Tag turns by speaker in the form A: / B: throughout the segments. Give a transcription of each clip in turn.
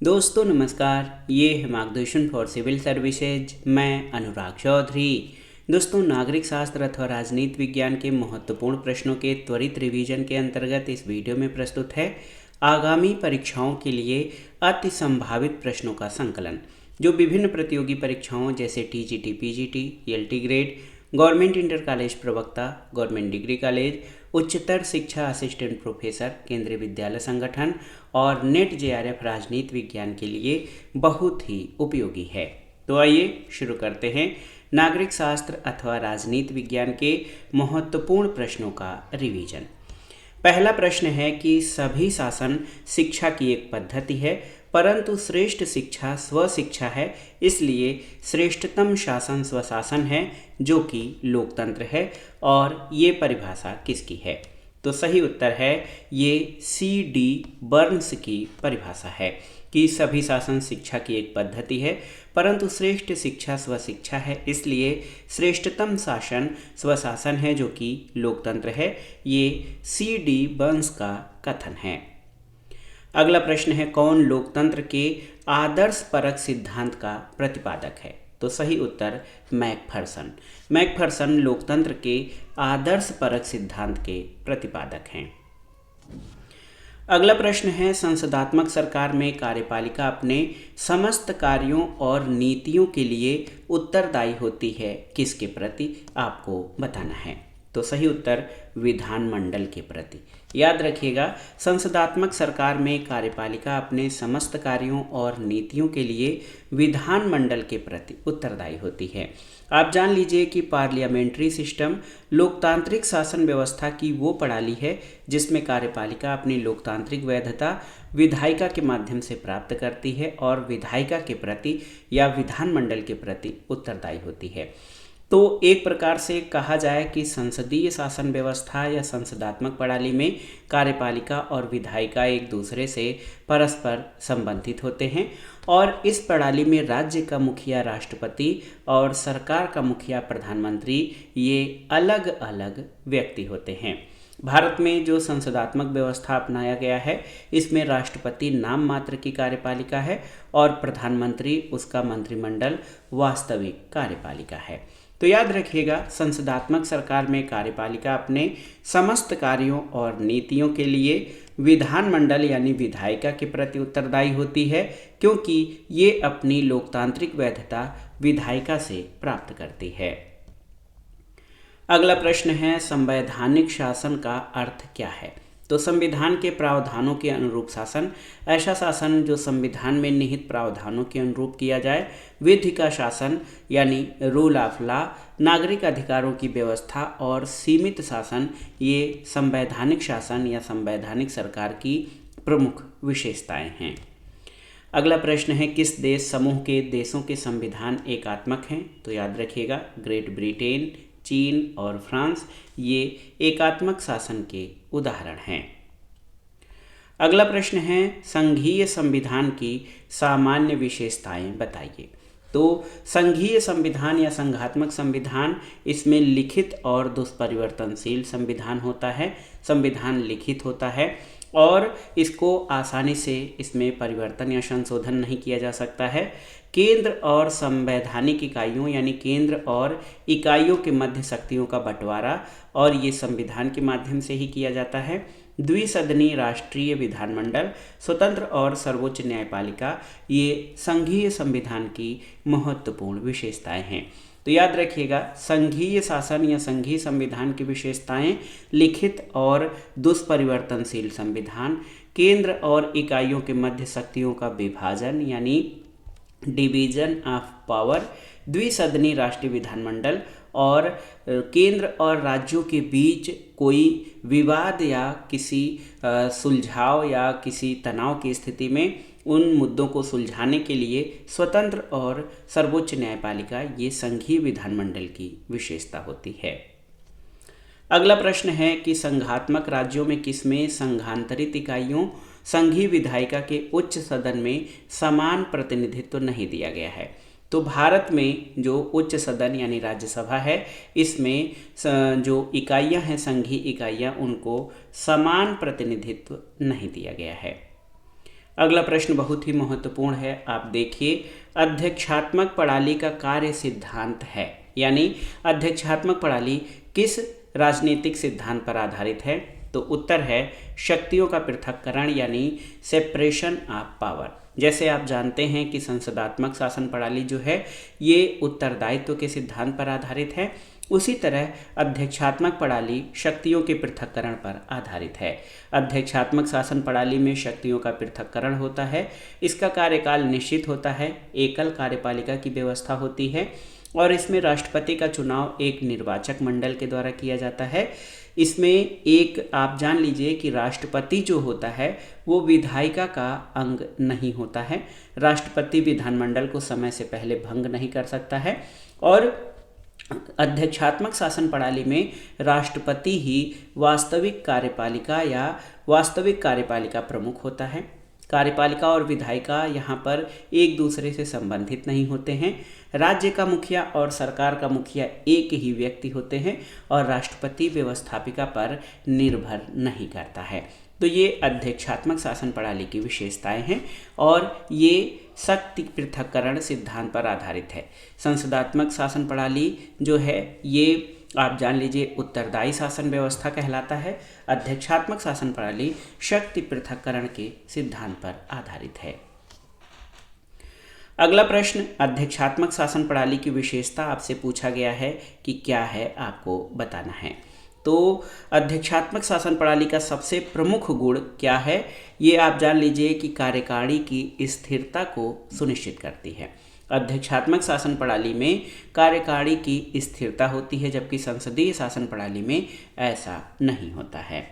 A: दोस्तों नमस्कार, ये है मार्गदर्शन फॉर सिविल सर्विसेज। मैं अनुराग चौधरी। दोस्तों, नागरिक शास्त्र अथवा राजनीति विज्ञान के महत्वपूर्ण प्रश्नों के त्वरित रिवीजन के अंतर्गत इस वीडियो में प्रस्तुत है आगामी परीक्षाओं के लिए अति संभावित प्रश्नों का संकलन, जो विभिन्न प्रतियोगी परीक्षाओं जैसे TGT, PGT, LT grade, government inter college प्रवक्ता, गवर्नमेंट डिग्री कॉलेज, उच्चतर शिक्षा असिस्टेंट प्रोफेसर, केंद्रीय विद्यालय संगठन और नेट जेआरएफ राजनीति विज्ञान के लिए बहुत ही उपयोगी है। तो आइए शुरू करते हैं नागरिक शास्त्र अथवा राजनीति विज्ञान के महत्वपूर्ण प्रश्नों का रिवीजन। पहला प्रश्न है कि सभी शासन शिक्षा की एक पद्धति है, परंतु श्रेष्ठ शिक्षा स्वशिक्षा है, इसलिए श्रेष्ठतम शासन स्वशासन है, जो कि लोकतंत्र है। और ये परिभाषा किसकी है? तो सही उत्तर है ये C.D. बर्न्स की परिभाषा है कि सभी शासन शिक्षा की एक पद्धति है, परंतु श्रेष्ठ शिक्षा स्वशिक्षा है, इसलिए श्रेष्ठतम शासन स्वशासन है, जो कि लोकतंत्र है। ये C.D. बर्न्स का कथन है। अगला प्रश्न है, कौन लोकतंत्र के आदर्शपरक सिद्धांत का प्रतिपादक है? तो सही उत्तर मैकफर्सन। मैकफर्सन लोकतंत्र के आदर्शपरक सिद्धांत के प्रतिपादक हैं। अगला प्रश्न है, संसदात्मक सरकार में कार्यपालिका अपने समस्त कार्यों और नीतियों के लिए उत्तरदायी होती है, किसके प्रति? आपको बताना है। तो सही उत्तर विधानमंडल के प्रति। याद रखिएगा, संसदात्मक सरकार में कार्यपालिका अपने समस्त कार्यों और नीतियों के लिए विधानमंडल के प्रति उत्तरदायी होती है। आप जान लीजिए कि पार्लियामेंट्री सिस्टम लोकतांत्रिक शासन व्यवस्था की वो प्रणाली है जिसमें कार्यपालिका अपनी लोकतांत्रिक वैधता विधायिका के माध्यम से प्राप्त करती है और विधायिका के प्रति या विधानमंडल के प्रति उत्तरदायी होती है। तो एक प्रकार से कहा जाए कि संसदीय शासन व्यवस्था या संसदात्मक प्रणाली में कार्यपालिका और विधायिका एक दूसरे से परस्पर संबंधित होते हैं और इस प्रणाली में राज्य का मुखिया राष्ट्रपति और सरकार का मुखिया प्रधानमंत्री ये अलग अलग व्यक्ति होते हैं। भारत में जो संसदात्मक व्यवस्था अपनाया गया है, इसमें राष्ट्रपति नाम मात्र की कार्यपालिका है और प्रधानमंत्री उसका मंत्रिमंडल वास्तविक कार्यपालिका है। तो याद रखिएगा, संसदात्मक सरकार में कार्यपालिका अपने समस्त कार्यों और नीतियों के लिए विधानमंडल यानी विधायिका के प्रति उत्तरदायी होती है, क्योंकि ये अपनी लोकतांत्रिक वैधता विधायिका से प्राप्त करती है। अगला प्रश्न है, संवैधानिक शासन का अर्थ क्या है? तो संविधान के प्रावधानों के अनुरूप शासन, ऐसा शासन जो संविधान में निहित प्रावधानों के अनुरूप किया जाए। विधि का शासन यानी रूल ऑफ लॉ, नागरिक अधिकारों की व्यवस्था और सीमित शासन, ये संवैधानिक शासन या संवैधानिक सरकार की प्रमुख विशेषताएं हैं। अगला प्रश्न है, किस देश समूह के देशों के संविधान एकात्मक हैं? तो याद रखिएगा, ग्रेट ब्रिटेन, चीन और फ्रांस ये एकात्मक शासन के उदाहरण हैं। अगला प्रश्न है, संघीय संविधान की सामान्य विशेषताएं बताइए। तो संघीय संविधान या संघात्मक संविधान, इसमें लिखित और दुष्परिवर्तनशील संविधान होता है। संविधान लिखित होता है और इसको आसानी से इसमें परिवर्तन या संशोधन नहीं किया जा सकता है। केंद्र और संवैधानिक इकाइयों यानी केंद्र और इकाइयों के मध्य शक्तियों का बंटवारा और ये संविधान के माध्यम से ही किया जाता है। द्विसदनीय राष्ट्रीय विधानमंडल, स्वतंत्र और सर्वोच्च न्यायपालिका, ये संघीय संविधान की महत्वपूर्ण विशेषताएं हैं। तो याद रखिएगा, संघीय शासन या संघीय संविधान की विशेषताएं: लिखित और दुष्परिवर्तनशील संविधान, केंद्र और इकाइयों के मध्य शक्तियों का विभाजन यानी डिवीजन ऑफ पावर, द्विसदनीय राष्ट्रीय विधानमंडल और केंद्र और राज्यों के बीच कोई विवाद या किसी सुलझाव या किसी तनाव की स्थिति में उन मुद्दों को सुलझाने के लिए स्वतंत्र और सर्वोच्च न्यायपालिका, ये संघीय विधानमंडल की विशेषता होती है। अगला प्रश्न है कि संघात्मक राज्यों में किसमें संघांतरित इकाइयों संघीय विधायिका के उच्च सदन में समान प्रतिनिधित्व नहीं दिया गया है? तो भारत में जो उच्च सदन यानी राज्यसभा है, इसमें जो इकाइयां हैं संघीय इकाइयां, उनको समान प्रतिनिधित्व नहीं दिया गया है। अगला प्रश्न बहुत ही महत्वपूर्ण है, आप देखिए, अध्यक्षात्मक प्रणाली का कार्य सिद्धांत है, यानी अध्यक्षात्मक प्रणाली किस राजनीतिक सिद्धांत पर आधारित है? तो उत्तर है शक्तियों का पृथक्करण, यानी सेपरेशन ऑफ पावर। जैसे आप जानते हैं कि संसदात्मक शासन प्रणाली जो है ये उत्तरदायित्व के सिद्धांत पर आधारित है, उसी तरह अध्यक्षात्मक प्रणाली शक्तियों के पृथक्करण पर आधारित है। अध्यक्षात्मक शासन प्रणाली में शक्तियों का पृथक्करण होता है, इसका कार्यकाल निश्चित होता है, एकल कार्यपालिका की व्यवस्था होती है और इसमें राष्ट्रपति का चुनाव एक निर्वाचक मंडल के द्वारा किया जाता है। इसमें एक आप जान लीजिए कि राष्ट्रपति जो होता है वो विधायिका का अंग नहीं होता है। राष्ट्रपति विधानमंडल को समय से पहले भंग नहीं कर सकता है और अध्यक्षात्मक शासन प्रणाली में राष्ट्रपति ही वास्तविक कार्यपालिका प्रमुख होता है। कार्यपालिका और विधायिका यहाँ पर एक दूसरे से संबंधित नहीं होते हैं। राज्य का मुखिया और सरकार का मुखिया एक ही व्यक्ति होते हैं और राष्ट्रपति व्यवस्थापिका पर निर्भर नहीं करता है। तो ये अध्यक्षात्मक शासन प्रणाली की विशेषताएं हैं और ये शक्ति पृथक्करण सिद्धांत पर आधारित है। संसदात्मक शासन प्रणाली जो है ये आप जान लीजिए उत्तरदायी शासन व्यवस्था कहलाता है। अध्यक्षात्मक शासन प्रणाली शक्ति पृथक्करण के सिद्धांत पर आधारित है। अगला प्रश्न, अध्यक्षात्मक शासन प्रणाली की विशेषता आपसे पूछा गया है कि क्या है, आपको बताना है। तो अध्यक्षात्मक शासन प्रणाली का सबसे प्रमुख गुण क्या है, ये आप जान लीजिए कि कार्यकारिणी की स्थिरता को सुनिश्चित करती है। अध्यक्षात्मक शासन प्रणाली में कार्यकारिणी की स्थिरता होती है, जबकि संसदीय शासन प्रणाली में ऐसा नहीं होता है।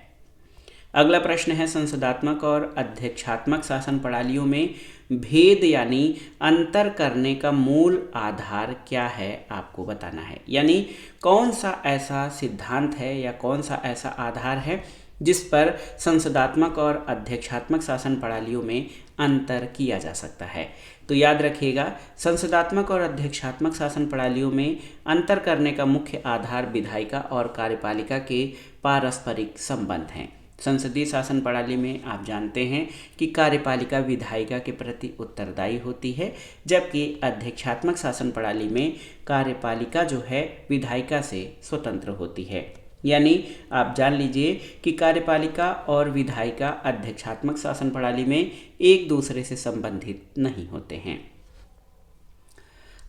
A: अगला प्रश्न है, संसदात्मक और अध्यक्षात्मक शासन प्रणालियों में भेद यानी अंतर करने का मूल आधार क्या है, आपको बताना है। यानी कौन सा ऐसा सिद्धांत है या कौन सा ऐसा आधार है जिस पर संसदात्मक और अध्यक्षात्मक शासन प्रणालियों में अंतर किया जा सकता है। तो याद रखिएगा, संसदात्मक और अध्यक्षात्मक शासन प्रणालियों में अंतर करने का मुख्य आधार विधायिका और कार्यपालिका के पारस्परिक संबंध हैं। संसदीय शासन प्रणाली में आप जानते हैं कि कार्यपालिका विधायिका के प्रति उत्तरदायी होती है, जबकि अध्यक्षात्मक शासन प्रणाली में कार्यपालिका जो है विधायिका से स्वतंत्र होती है। यानी आप जान लीजिए कि कार्यपालिका और विधायिका अध्यक्षात्मक शासन प्रणाली में एक दूसरे से संबंधित नहीं होते हैं।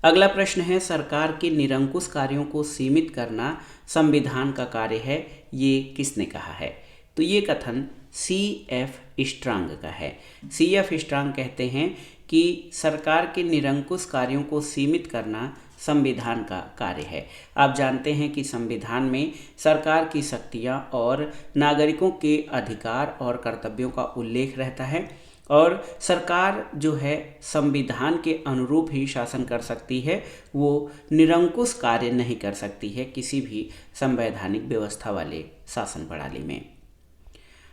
A: अगला प्रश्न है, सरकार के निरंकुश कार्यों को सीमित करना संविधान का कार्य है, ये किसने कहा है? तो ये कथन C.F. स्ट्रांग का है। C.F. स्ट्रांग कहते हैं कि सरकार के निरंकुश कार्यों को सीमित करना संविधान का कार्य है। आप जानते हैं कि संविधान में सरकार की शक्तियां और नागरिकों के अधिकार और कर्तव्यों का उल्लेख रहता है और सरकार जो है संविधान के अनुरूप ही शासन कर सकती है, वो निरंकुश कार्य नहीं कर सकती है किसी भी संवैधानिक व्यवस्था वाले शासन प्रणाली में।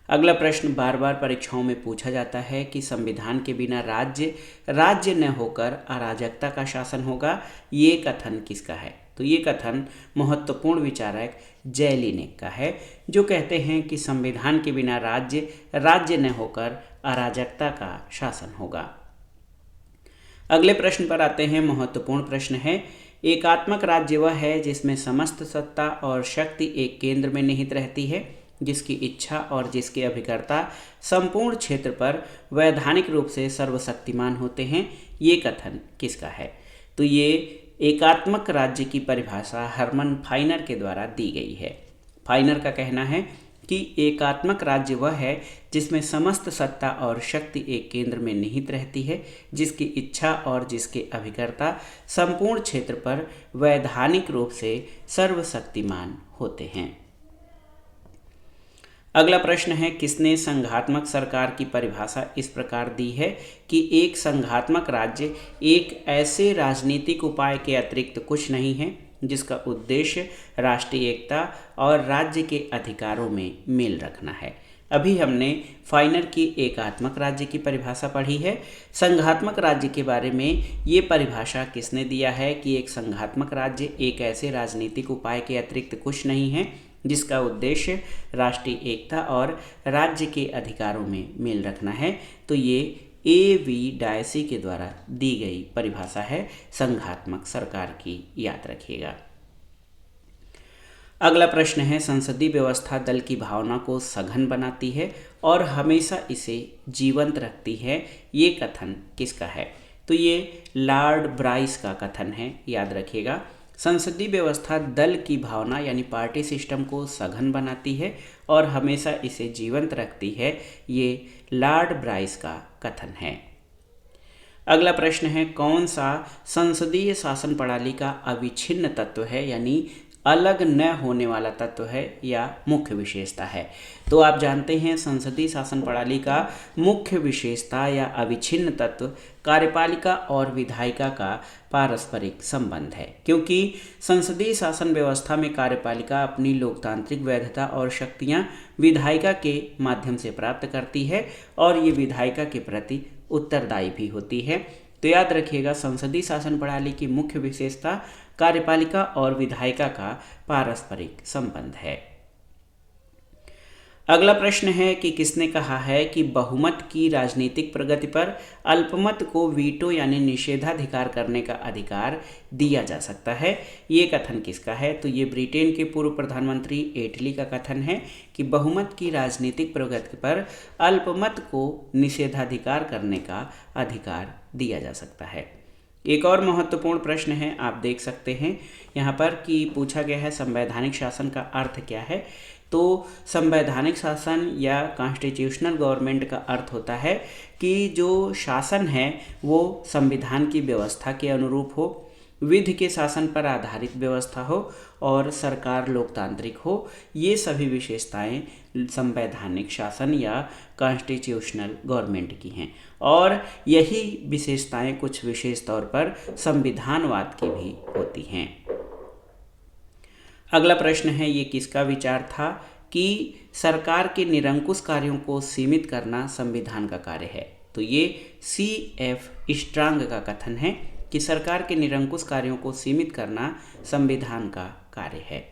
A: अगला प्रश्न बार बार परीक्षाओं में पूछा जाता है कि संविधान के बिना राज्य न होकर अराजकता का शासन होगा, ये कथन किसका है? तो ये कथन महत्वपूर्ण विचारक जैलिनेक का है, जो कहते हैं कि संविधान के बिना राज्य न होकर अराजकता का शासन होगा। अगले प्रश्न पर आते हैं। महत्वपूर्ण प्रश्न है, एकात्मक राज्य वह है जिसमें समस्त सत्ता और शक्ति एक केंद्र में निहित रहती है, जिसकी इच्छा और जिसके अभिकर्ता संपूर्ण क्षेत्र पर वैधानिक रूप से सर्वशक्तिमान होते हैं, ये कथन किसका है? तो ये एकात्मक राज्य की परिभाषा हरमन फाइनर के द्वारा दी गई है। फाइनर का कहना है कि एकात्मक राज्य वह है जिसमें समस्त सत्ता और शक्ति एक केंद्र में निहित रहती है, जिसकी इच्छा और जिसके अभिकर्ता संपूर्ण क्षेत्र पर वैधानिक रूप से सर्वशक्तिमान होते हैं। अगला प्रश्न है, किसने संघात्मक सरकार की परिभाषा इस प्रकार दी है कि एक संघात्मक राज्य एक ऐसे राजनीतिक उपाय के अतिरिक्त कुछ नहीं है जिसका उद्देश्य राष्ट्रीय एकता और राज्य के अधिकारों में मेल रखना है। अभी हमने फाइनर की एकात्मक राज्य की परिभाषा पढ़ी है। संघात्मक राज्य के बारे में ये परिभाषा किसने दिया है कि एक संघात्मक राज्य एक ऐसे राजनीतिक उपाय के अतिरिक्त कुछ नहीं है जिसका उद्देश्य राष्ट्रीय एकता और राज्य के अधिकारों में मेल रखना है। तो ये A.V. डायसी के द्वारा दी गई परिभाषा है संघात्मक सरकार की, याद रखिएगा। अगला प्रश्न है, संसदीय व्यवस्था दल की भावना को सघन बनाती है और हमेशा इसे जीवंत रखती है, ये कथन किसका है? तो ये लॉर्ड ब्राइस का कथन है, याद रखिएगा। संसदीय व्यवस्था दल की भावना यानी पार्टी सिस्टम को सघन बनाती है और हमेशा इसे जीवंत रखती है, ये लॉर्ड ब्राइस का कथन है। अगला प्रश्न है, कौन सा संसदीय शासन प्रणाली का अविच्छिन्न तत्व है यानी अलग न होने वाला तत्व है या मुख्य विशेषता है? तो आप जानते हैं संसदीय शासन प्रणाली का मुख्य विशेषता या अविच्छिन्न तत्व कार्यपालिका और विधायिका का पारस्परिक संबंध है, क्योंकि संसदीय शासन व्यवस्था में कार्यपालिका अपनी लोकतांत्रिक वैधता और शक्तियां विधायिका के माध्यम से प्राप्त करती है और ये विधायिका के प्रति उत्तरदायी भी होती है। तो याद रखिएगा, संसदीय शासन प्रणाली की मुख्य विशेषता कार्यपालिका और विधायिका का पारस्परिक संबंध है। अगला प्रश्न है कि किसने कहा है कि बहुमत की राजनीतिक प्रगति पर अल्पमत को वीटो यानी निषेधाधिकार करने का अधिकार दिया जा सकता है, ये कथन किसका है? तो ये ब्रिटेन के पूर्व प्रधानमंत्री एटली का कथन है कि बहुमत की राजनीतिक प्रगति पर अल्पमत को निषेधाधिकार करने का अधिकार दिया जा सकता है। एक और महत्वपूर्ण प्रश्न है, आप देख सकते हैं यहाँ पर कि पूछा गया है संवैधानिक शासन का अर्थ क्या है? तो संवैधानिक शासन या कॉन्स्टिट्यूशनल गवर्नमेंट का अर्थ होता है कि जो शासन है वो संविधान की व्यवस्था के अनुरूप हो, विधि के शासन पर आधारित व्यवस्था हो और सरकार लोकतांत्रिक हो। ये सभी विशेषताएं संवैधानिक शासन या कॉन्स्टिट्यूशनल गवर्नमेंट की हैं और यही विशेषताएं कुछ विशेष तौर पर संविधानवाद की भी होती हैं। अगला प्रश्न है, ये किसका विचार था कि सरकार के निरंकुश कार्यों को सीमित करना संविधान का कार्य है? तो ये C.F. स्ट्रांग का कथन है कि सरकार के निरंकुश कार्यों को सीमित करना संविधान का कार्य है।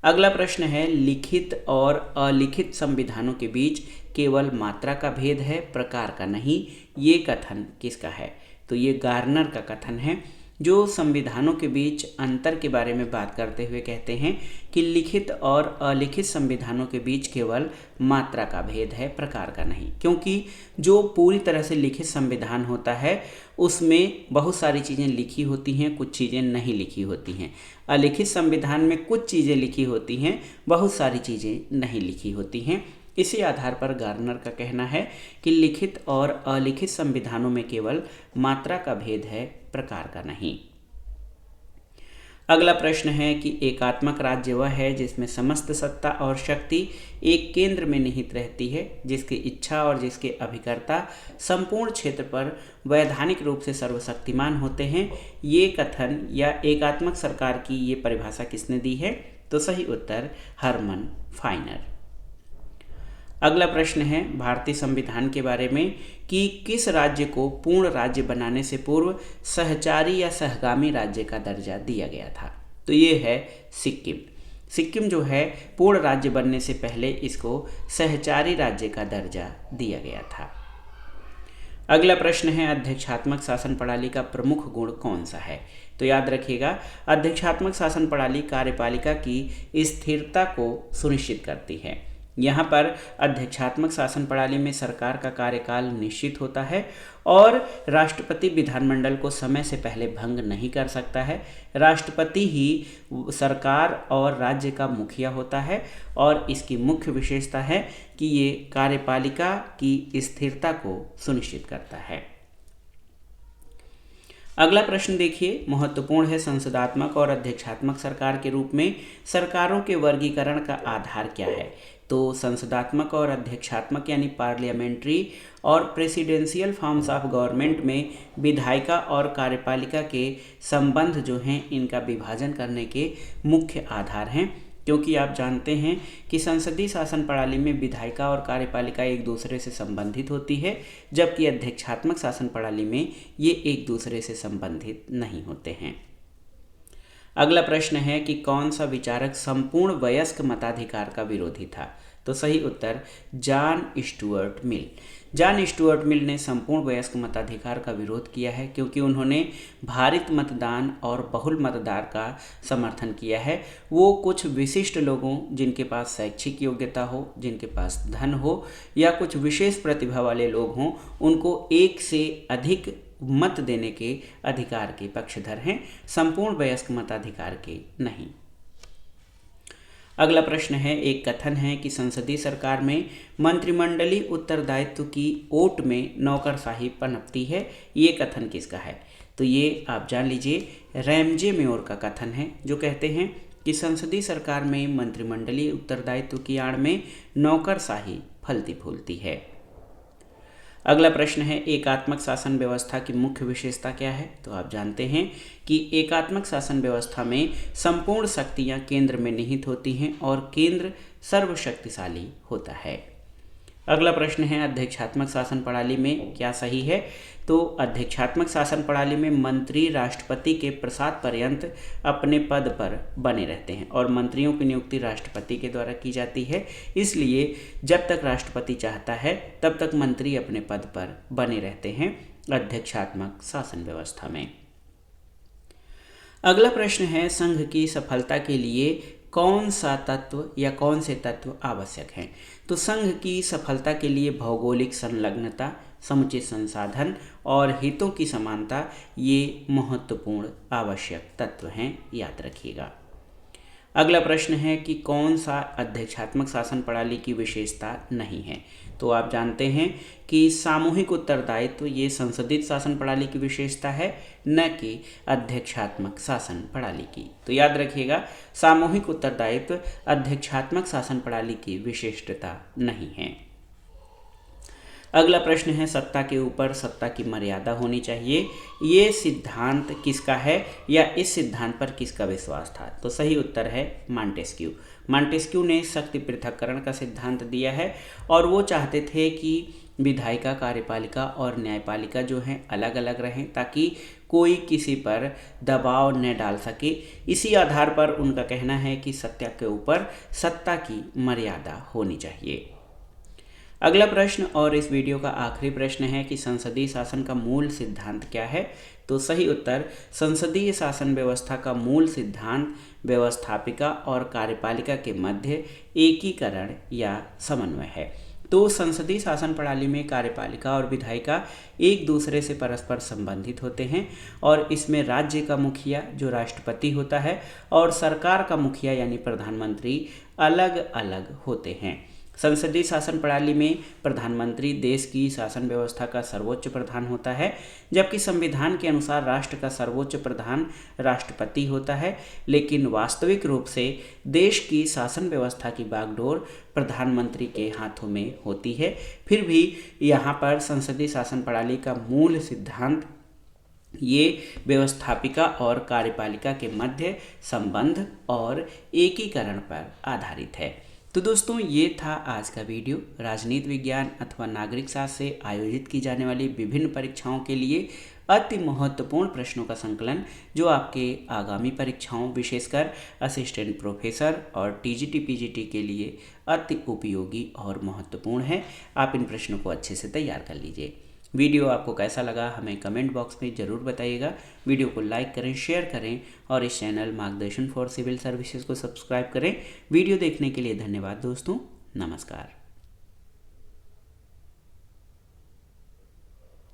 A: अगला प्रश्न है, लिखित और अलिखित संविधानों के बीच केवल मात्रा का भेद है, प्रकार का नहीं, ये कथन किसका है? तो ये गार्नर का कथन है, जो संविधानों के बीच अंतर के बारे में बात करते हुए कहते हैं कि लिखित और अलिखित संविधानों के बीच केवल मात्रा का भेद है, प्रकार का नहीं, क्योंकि जो पूरी तरह से लिखित संविधान होता है उसमें बहुत सारी चीज़ें लिखी होती हैं, कुछ चीज़ें नहीं लिखी होती हैं। अलिखित संविधान में कुछ चीज़ें लिखी होती हैं, बहुत सारी चीज़ें नहीं लिखी होती हैं। इसी आधार पर गार्नर का कहना है कि लिखित और अलिखित संविधानों में केवल मात्रा का भेद है, प्रकार का नहीं। अगला प्रश्न है कि एकात्मक राज्य वह है जिसमें समस्त सत्ता और शक्ति एक केंद्र में निहित रहती है, जिसकी इच्छा और जिसके अभिकर्ता संपूर्ण क्षेत्र पर वैधानिक रूप से सर्वशक्तिमान होते हैं। ये कथन या एकात्मक सरकार की ये परिभाषा किसने दी है? तो सही उत्तर हरमन फाइनर। अगला प्रश्न है भारतीय संविधान के बारे में कि किस राज्य को पूर्ण राज्य बनाने से पूर्व सहचारी या सहगामी राज्य का दर्जा दिया गया था? तो ये है सिक्किम। सिक्किम जो है पूर्ण राज्य बनने से पहले इसको सहचारी राज्य का दर्जा दिया गया था। अगला प्रश्न है अध्यक्षात्मक शासन प्रणाली का प्रमुख गुण कौन सा है? तो याद रखिएगा, अध्यक्षात्मक शासन प्रणाली कार्यपालिका की स्थिरता को सुनिश्चित करती है। यहाँ पर अध्यक्षात्मक शासन प्रणाली में सरकार का कार्यकाल निश्चित होता है और राष्ट्रपति विधानमंडल को समय से पहले भंग नहीं कर सकता है। राष्ट्रपति ही सरकार और राज्य का मुखिया होता है और इसकी मुख्य विशेषता है कि ये कार्यपालिका की स्थिरता को सुनिश्चित करता है। अगला प्रश्न देखिए, महत्वपूर्ण है, संसदात्मक और अध्यक्षात्मक सरकार के रूप में सरकारों के वर्गीकरण का आधार क्या है? तो संसदात्मक और अध्यक्षात्मक यानी पार्लियामेंट्री और प्रेसिडेंशियल फॉर्म्स ऑफ गवर्नमेंट में विधायिका और कार्यपालिका के संबंध जो हैं इनका विभाजन करने के मुख्य आधार हैं, क्योंकि आप जानते हैं कि संसदीय शासन प्रणाली में विधायिका और कार्यपालिका एक दूसरे से संबंधित होती है, जबकि अध्यक्षात्मक शासन प्रणाली में ये एक दूसरे से संबंधित नहीं होते हैं। अगला प्रश्न है कि कौन सा विचारक संपूर्ण वयस्क मताधिकार का विरोधी था? तो सही उत्तर John Stuart Mill. John Stuart Mill ने संपूर्ण वयस्क मताधिकार का विरोध किया है क्योंकि उन्होंने भारित मतदान और बहुल मतदान का समर्थन किया है। वो कुछ विशिष्ट लोगों, जिनके पास शैक्षिक योग्यता हो, जिनके पास धन हो या कुछ विशेष प्रतिभा वाले लोग हों, उनको एक से अधिक मत देने के अधिकार के पक्षधर हैं, संपूर्ण वयस्क मताधिकार के नहीं। अगला प्रश्न है, एक कथन है कि संसदीय सरकार में मंत्रिमंडलीय उत्तरदायित्व की ओट में नौकरशाही पनपती है। ये कथन किसका है? तो ये आप जान लीजिए, रैमजे मेयोर का कथन है, जो कहते हैं कि संसदीय सरकार में मंत्रिमंडलीय उत्तरदायित्व की आड़ में नौकरशाही फलती फूलती है। अगला प्रश्न है, एकात्मक शासन व्यवस्था की मुख्य विशेषता क्या है? तो आप जानते हैं कि एकात्मक शासन व्यवस्था में संपूर्ण शक्तियां केंद्र में निहित होती हैं और केंद्र सर्वशक्तिशाली होता है। अगला प्रश्न है, अध्यक्षात्मक शासन प्रणाली में क्या सही है? तो अध्यक्षात्मक शासन प्रणाली में मंत्री राष्ट्रपति के प्रसाद पर्यंत अपने पद पर बने रहते हैं और मंत्रियों की नियुक्ति राष्ट्रपति के द्वारा की जाती है। इसलिए जब तक राष्ट्रपति चाहता है तब तक मंत्री अपने पद पर बने रहते हैं अध्यक्षात्मक शासन व्यवस्था में। अगला प्रश्न है, संघ की सफलता के लिए कौन सा तत्व या कौन से तत्व आवश्यक हैं? तो संघ की सफलता के लिए भौगोलिक संलग्नता, समुचित संसाधन और हितों की समानता ये महत्वपूर्ण आवश्यक तत्व हैं, याद रखिएगा। अगला प्रश्न है कि कौन सा अध्यक्षात्मक शासन प्रणाली की विशेषता नहीं है? तो आप जानते हैं कि सामूहिक उत्तरदायित्व ये संसदीय शासन प्रणाली की विशेषता है, न कि अध्यक्षात्मक शासन प्रणाली की। तो याद रखिएगा, सामूहिक उत्तरदायित्व अध्यक्षात्मक शासन प्रणाली की विशिष्टता नहीं है। अगला प्रश्न है, सत्ता के ऊपर सत्ता की मर्यादा होनी चाहिए, ये सिद्धांत किसका है या इस सिद्धांत पर किसका विश्वास था? तो सही उत्तर है मॉन्टेस्क्यू। मॉन्टेस्क्यू ने शक्ति पृथक्करण का सिद्धांत दिया है और वो चाहते थे कि विधायिका, कार्यपालिका और न्यायपालिका जो हैं अलग अलग रहें ताकि कोई किसी पर दबाव न डाल सके। इसी आधार पर उनका कहना है कि सत्ता के ऊपर सत्ता की मर्यादा होनी चाहिए। अगला प्रश्न और इस वीडियो का आखिरी प्रश्न है कि संसदीय शासन का मूल सिद्धांत क्या है? तो सही उत्तर, संसदीय शासन व्यवस्था का मूल सिद्धांत व्यवस्थापिका और कार्यपालिका के मध्य एकीकरण या समन्वय है। तो संसदीय शासन प्रणाली में कार्यपालिका और विधायिका एक दूसरे से परस्पर संबंधित होते हैं और इसमें राज्य का मुखिया जो राष्ट्रपति होता है और सरकार का मुखिया यानी प्रधानमंत्री अलग अलग होते हैं। संसदीय शासन प्रणाली में प्रधानमंत्री देश की शासन व्यवस्था का सर्वोच्च प्रधान होता है, जबकि संविधान के अनुसार राष्ट्र का सर्वोच्च प्रधान राष्ट्रपति होता है। लेकिन वास्तविक रूप से देश की शासन व्यवस्था की बागडोर प्रधानमंत्री के हाथों में होती है। फिर भी यहाँ पर संसदीय शासन प्रणाली का मूल सिद्धांत ये व्यवस्थापिका और कार्यपालिका के मध्य संबंध और एकीकरण पर आधारित है। तो दोस्तों, ये था आज का वीडियो। राजनीति विज्ञान अथवा नागरिक शास्त्र से आयोजित की जाने वाली विभिन्न परीक्षाओं के लिए अति महत्वपूर्ण प्रश्नों का संकलन, जो आपके आगामी परीक्षाओं विशेषकर असिस्टेंट प्रोफेसर और टीजीटी पीजीटी के लिए अति उपयोगी और महत्वपूर्ण है। आप इन प्रश्नों को अच्छे से तैयार कर लीजिए। वीडियो आपको कैसा लगा हमें कमेंट बॉक्स में ज़रूर बताइएगा। वीडियो को लाइक करें, शेयर करें और इस चैनल मार्गदर्शन फॉर सिविल सर्विसेज को सब्सक्राइब करें। वीडियो देखने के लिए धन्यवाद दोस्तों, नमस्कार।